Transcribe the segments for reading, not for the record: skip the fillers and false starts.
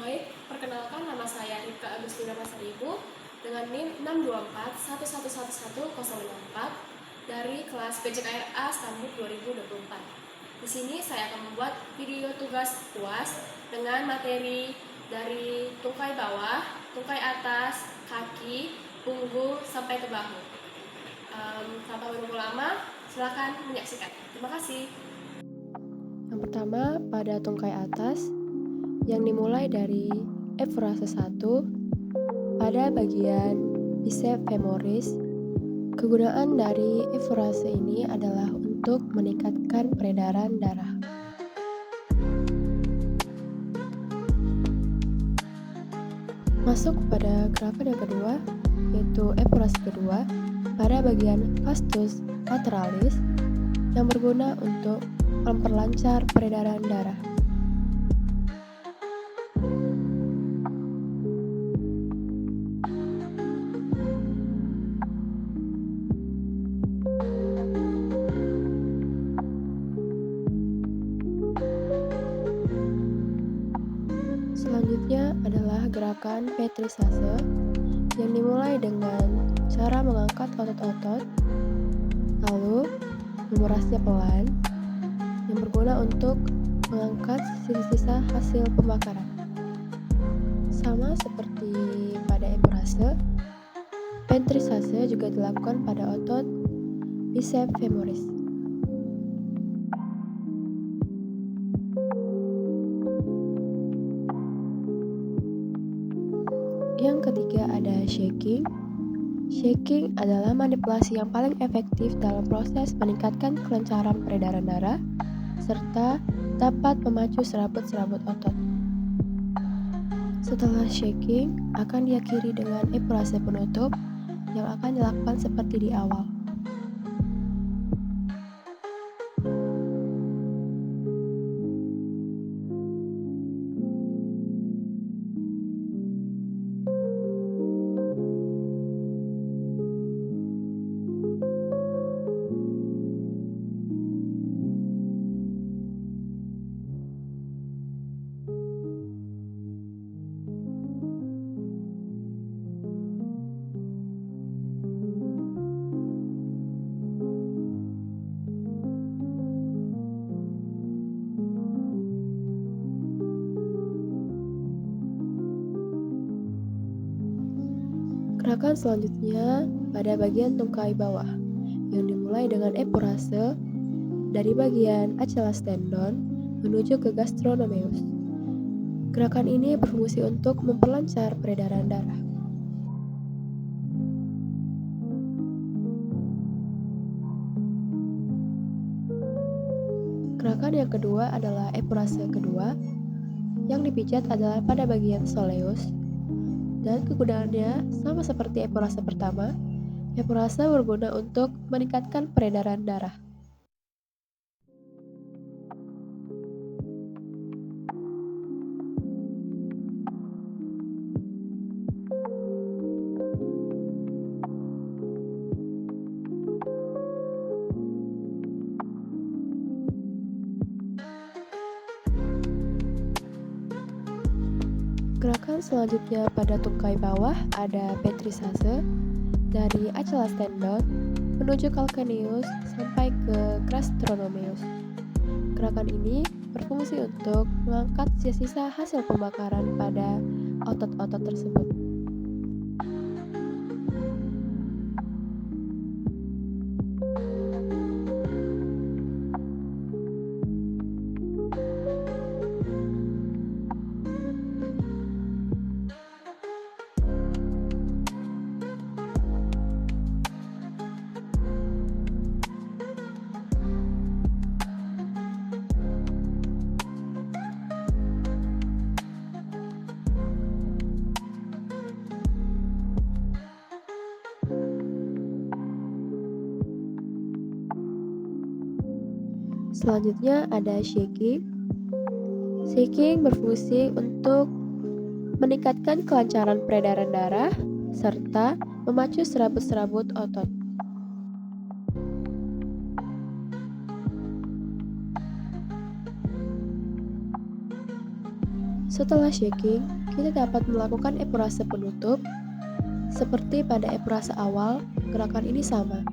Baik, perkenalkan nama saya Rika Agustina Pasaribu dengan NIM 624111104 dari kelas PJKRA Stambuk 2024. Di sini saya akan membuat video tugas UAS dengan materi dari tungkai bawah, tungkai atas, kaki, punggung, sampai ke bahu. Tanpa menunggu lama, silakan menyaksikan. Terima kasih. Yang pertama pada tungkai atas yang dimulai dari frase 1 pada bagian bicep femoris. Kegunaan dari frase ini adalah untuk meningkatkan peredaran darah. Masuk pada gerakan yang kedua, yaitu frase kedua pada bagian vastus lateralis yang berguna untuk memperlancar peredaran darah. Selanjutnya adalah gerakan petrisase yang dimulai dengan cara mengangkat otot-otot, lalu memerasnya pelan, yang berguna untuk mengangkat sisa-sisa hasil pembakaran. Sama seperti pada frase, petrisase juga dilakukan pada otot bicep femoris. Yang ketiga ada shaking. Shaking adalah manipulasi yang paling efektif dalam proses meningkatkan kelancaran peredaran darah serta dapat memacu serabut-serabut otot. Setelah shaking, akan diakhiri dengan frase penutup yang akan dilakukan seperti di awal. Gerakan selanjutnya pada bagian tungkai bawah yang dimulai dengan frase dari bagian Achilles tendon menuju ke gastrocnemius. Gerakan ini berfungsi untuk memperlancar peredaran darah. Gerakan yang kedua adalah frase kedua. Yang dipijat adalah pada bagian soleus dan kegunaannya sama seperti frase pertama. Frase berguna untuk meningkatkan peredaran darah. Gerakan selanjutnya pada tungkai bawah ada petrisase dari Achilles tendon menuju calcaneus sampai ke gastrocnemius. Gerakan ini berfungsi untuk mengangkat sisa-sisa hasil pembakaran pada otot-otot tersebut. Selanjutnya ada shaking. Shaking berfungsi untuk meningkatkan kelancaran peredaran darah serta memacu serabut-serabut otot. Setelah shaking, kita dapat melakukan epurase penutup. Seperti pada epurase awal, gerakan ini sama.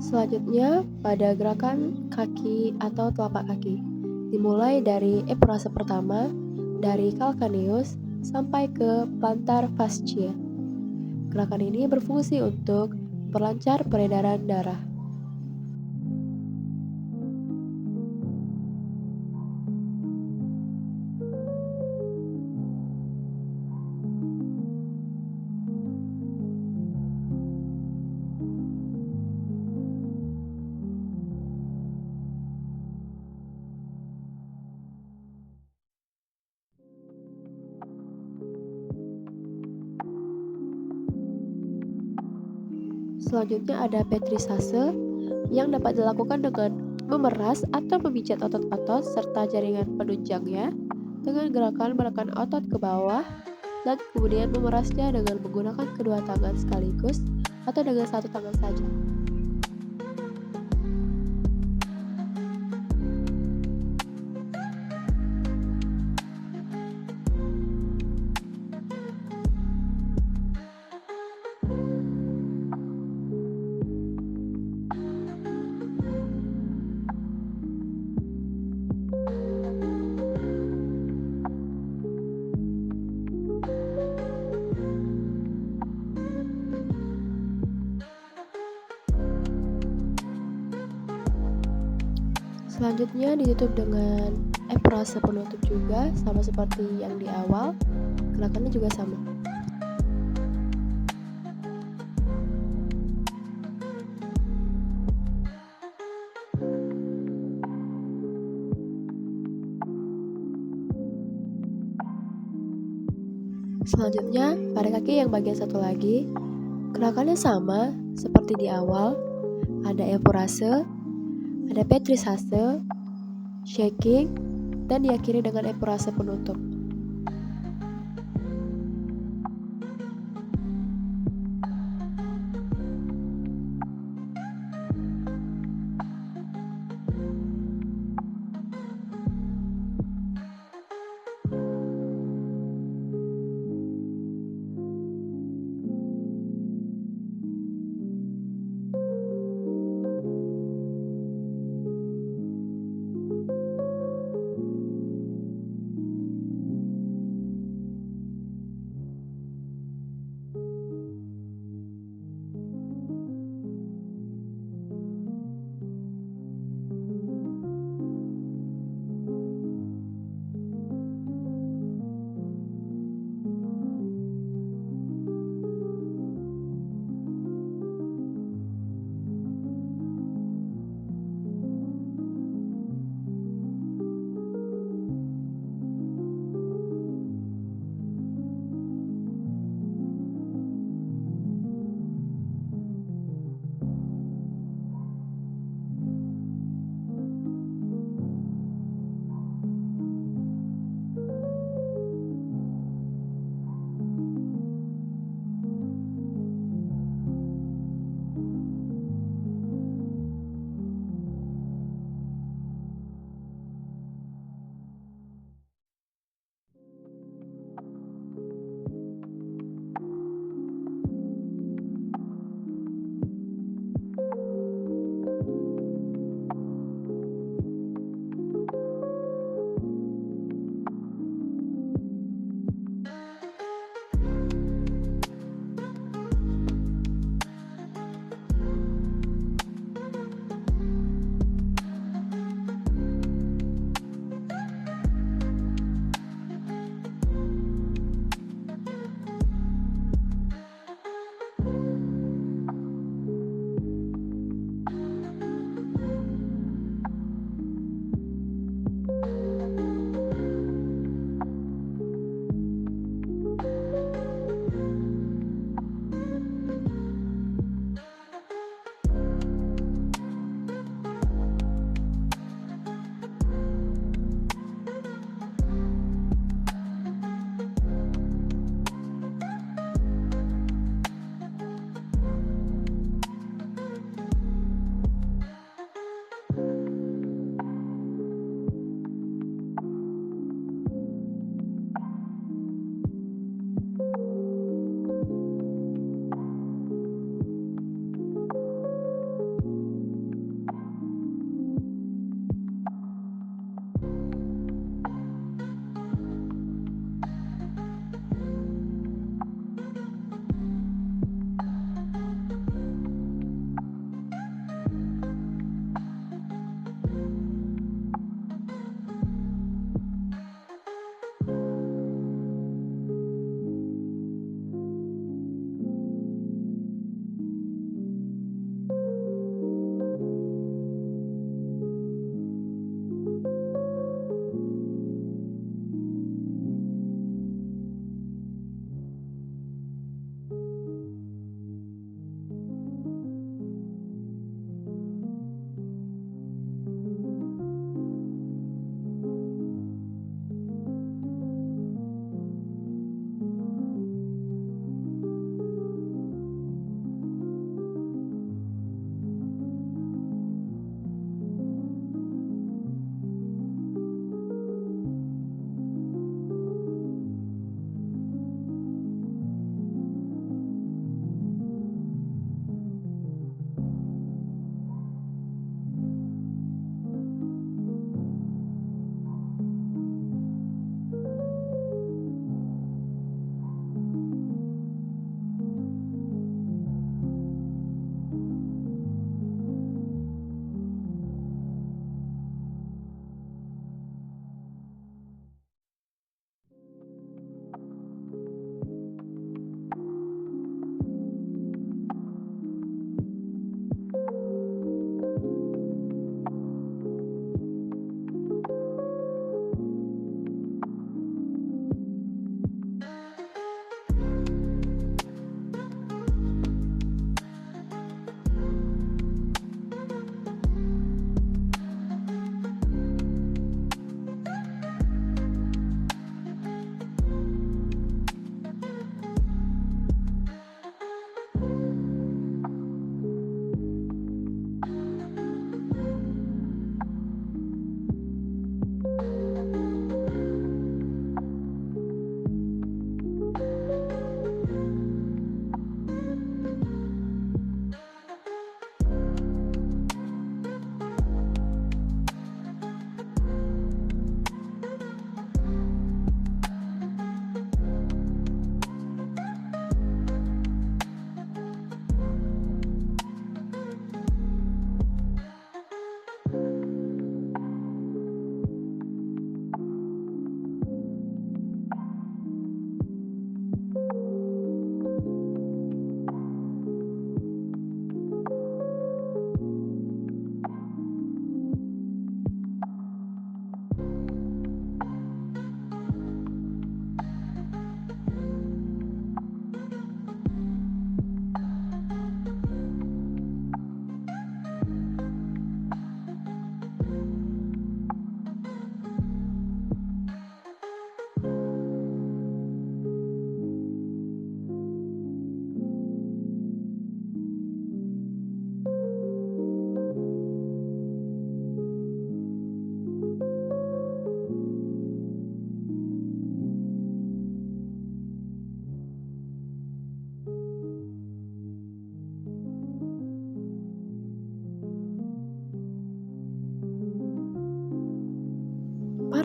Selanjutnya, pada gerakan kaki atau telapak kaki, dimulai dari epurase pertama, dari calcaneus sampai ke plantar fascia. Gerakan ini berfungsi untuk memperlancar peredaran darah. Selanjutnya ada petrisase yang dapat dilakukan dengan memeras atau memijat otot-otot serta jaringan penunjangnya dengan gerakan menekan otot ke bawah dan kemudian memerasnya dengan menggunakan kedua tangan sekaligus atau dengan satu tangan saja. Selanjutnya ditutup dengan epurase penutup juga, sama seperti yang di awal, gerakannya juga sama. Selanjutnya, pada kaki yang bagian satu lagi, gerakannya sama seperti di awal, ada epurase, ada petrisase, shaking, dan diakhiri dengan epurase penutup.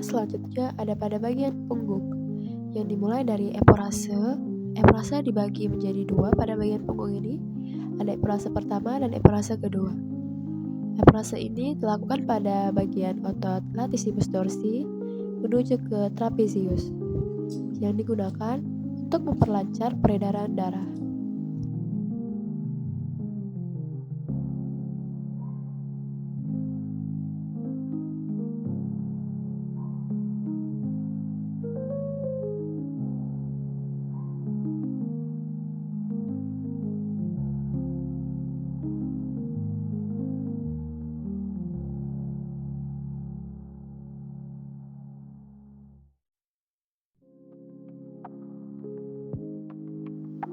selanjutnya ada pada bagian punggung, yang dimulai dari eporase. Eporase dibagi menjadi dua pada bagian punggung ini, ada eporase pertama dan eporase kedua. Eporase ini dilakukan pada bagian otot latissimus dorsi menuju ke trapezius, yang digunakan untuk memperlancar peredaran darah.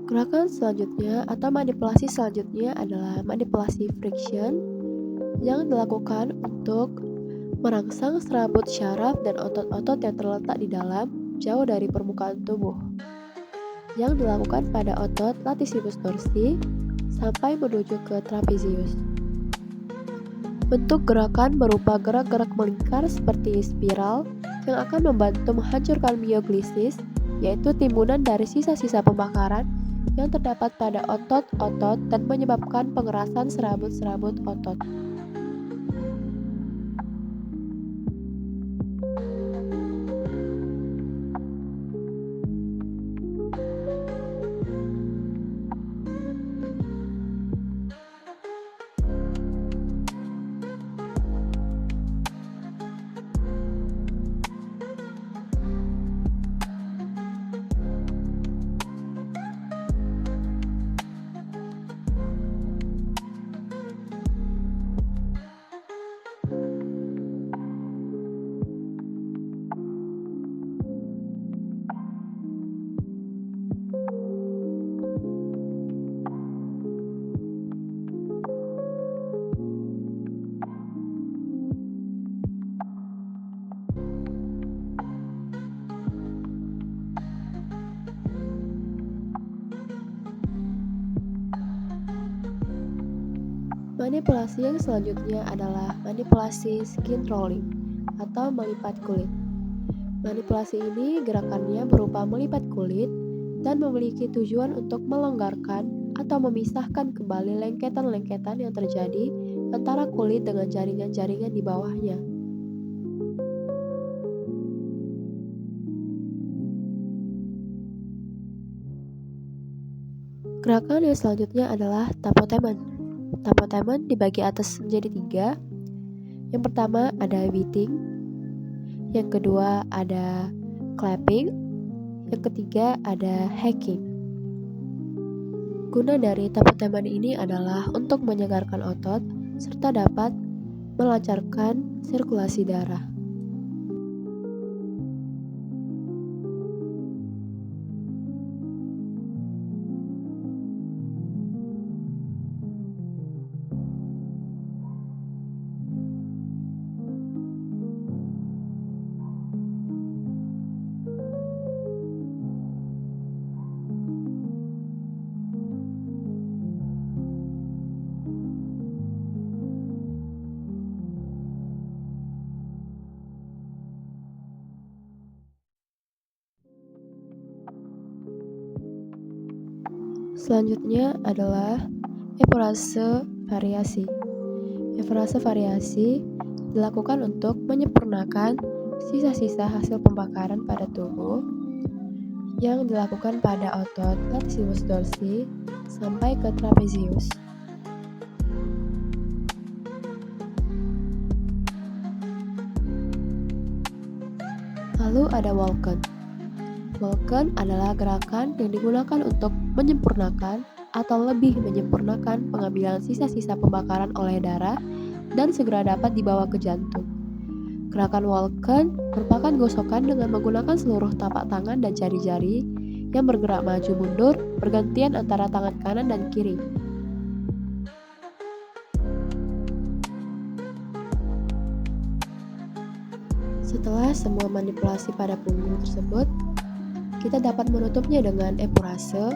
Gerakan selanjutnya atau manipulasi selanjutnya adalah manipulasi friction yang dilakukan untuk merangsang serabut syaraf dan otot-otot yang terletak di dalam jauh dari permukaan tubuh, yang dilakukan pada otot latissimus dorsi sampai menuju ke trapezius. Bentuk gerakan berupa gerak-gerak melingkar seperti spiral yang akan membantu menghancurkan mioglisis, yaitu timbunan dari sisa-sisa pembakaran yang terdapat pada otot-otot dan menyebabkan pengerasan serabut-serabut otot. Manipulasi yang selanjutnya adalah manipulasi skin rolling atau melipat kulit. Manipulasi ini gerakannya berupa melipat kulit dan memiliki tujuan untuk melonggarkan atau memisahkan kembali lengketan-lengketan yang terjadi antara kulit dengan jaringan-jaringan di bawahnya. Gerakan yang selanjutnya adalah tapotemen. Tapotemen dibagi atas menjadi 3. Yang pertama ada beating, yang kedua ada clapping, yang ketiga ada hacking. Guna dari tapotemen ini adalah untuk menyegarkan otot serta dapat melancarkan sirkulasi darah. Selanjutnya adalah eporase variasi. Eporase variasi dilakukan untuk menyempurnakan sisa-sisa hasil pembakaran pada tubuh yang dilakukan pada otot latissimus dorsi sampai ke trapezius. Lalu ada walken. Walken adalah gerakan yang digunakan untuk menyempurnakan atau lebih menyempurnakan pengambilan sisa-sisa pembakaran oleh darah dan segera dapat dibawa ke jantung. Gerakan walken merupakan gosokan dengan menggunakan seluruh tapak tangan dan jari-jari yang bergerak maju mundur bergantian antara tangan kanan dan kiri. Setelah semua manipulasi pada punggung tersebut, kita dapat menutupnya dengan eporase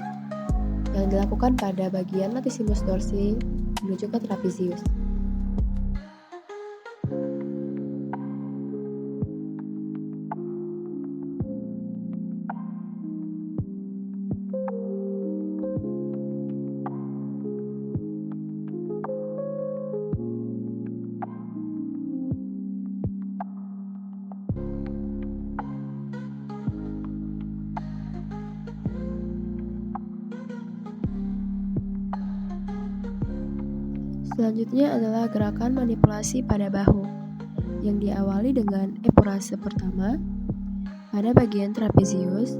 yang dilakukan pada bagian latissimus dorsi menuju ke trapezius. Selanjutnya adalah gerakan manipulasi pada bahu, yang diawali dengan epurase pertama pada bagian trapezius.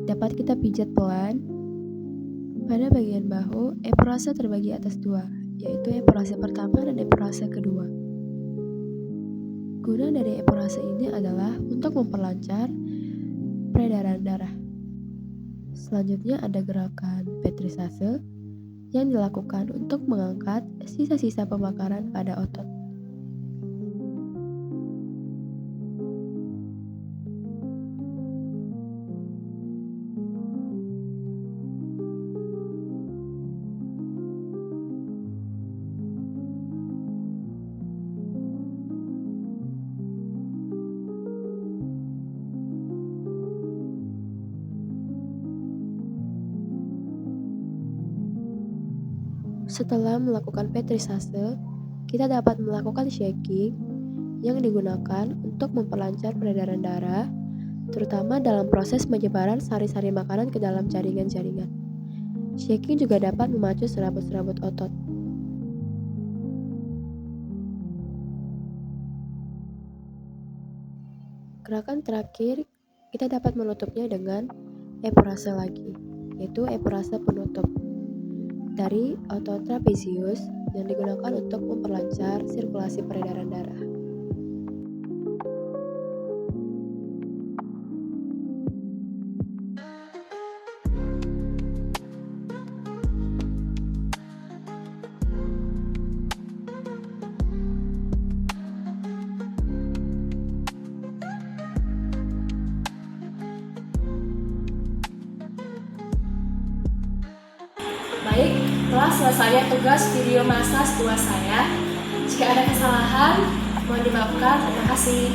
Dapat kita pijat pelan. Pada bagian bahu, epurase terbagi atas dua, yaitu epurase pertama dan epurase kedua. Guna dari epurase ini adalah untuk memperlancar peredaran darah. Selanjutnya ada gerakan petrisase yang dilakukan untuk mengangkat sisa-sisa pembakaran pada otot. Setelah melakukan petrisase, kita dapat melakukan shaking yang digunakan untuk memperlancar peredaran darah, terutama dalam proses penyebaran sari-sari makanan ke dalam jaringan-jaringan. Shaking juga dapat memacu serabut-serabut otot. Gerakan terakhir, kita dapat menutupnya dengan epurase lagi, yaitu epurase penutup dari otot trapezius yang digunakan untuk memperlancar sirkulasi peredaran darah. Baik, telah selesai tugas video massage 2 saya. Jika ada kesalahan, mohon dimaafkan. Terima kasih.